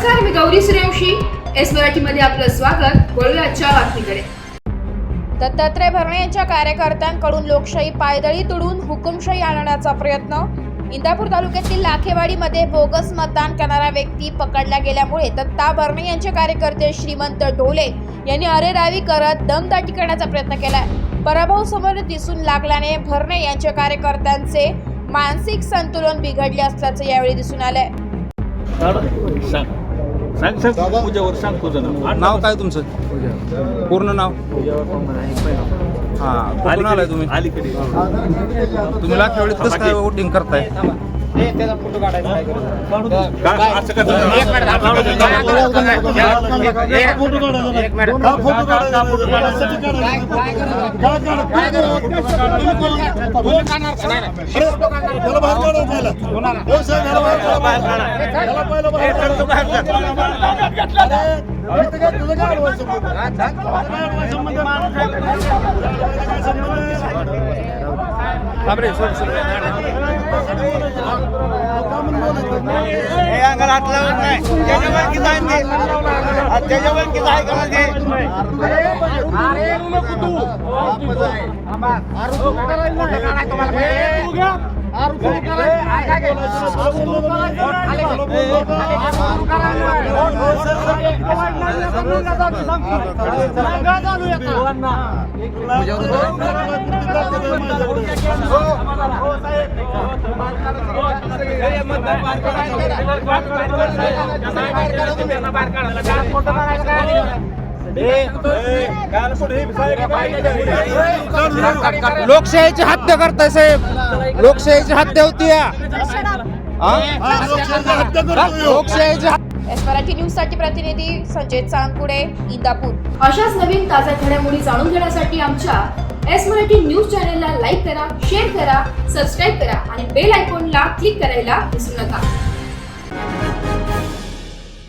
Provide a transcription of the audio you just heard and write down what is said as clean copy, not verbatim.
नमस्कार, मी गौरी सूर्यवंशी. एस मराठीमध्ये आपलं स्वागत. वळूया आजच्या बातमीकडे. दत्तात्रय भरणे यांच्या कार्यकर्त्यांकडून लोकशाही पायदळी तोडून हुकुमशाही आणण्याचा प्रयत्न. इंदापूर तालुक्यातील लाखेवाडीमध्ये बोगस मतदान करणारा व्यक्ती पकडला गेल्यामुळे दत्ता भरणे यांचे कार्यकर्ते श्रीमंत ढोले यांनी अरेरावी करत दमदाटी करण्याचा प्रयत्न केलाय. पराभव समोर दिसून लागल्याने भरणे यांच्या कार्यकर्त्यांचे मानसिक संतुलन बिघडले असल्याचं यावेळी दिसून आलंय. नाव काय तुमचं? पूर्ण नाव? हां, कुठून आलाय तुम्ही? तुम्ही लाखेवाडीत कसं काय वोटिंग करताय? फोटो काढायचा लोकशाहीची हत्या करताय साहेब. लोकशाहीची हत्या होती. लोकशाहीची एस मराठी न्यूज साठी प्रतिनिधी संजय चांदपुडे, इंदापूर. अशाच नवीन ताज्या घडामोडी जाणून घेण्यासाठी आमच्या एस मराठी न्यूज चॅनलला लाईक करा, शेअर करा, सबस्क्राईब करा आणि बेल आयकॉनला क्लिक करायला विसरू नका.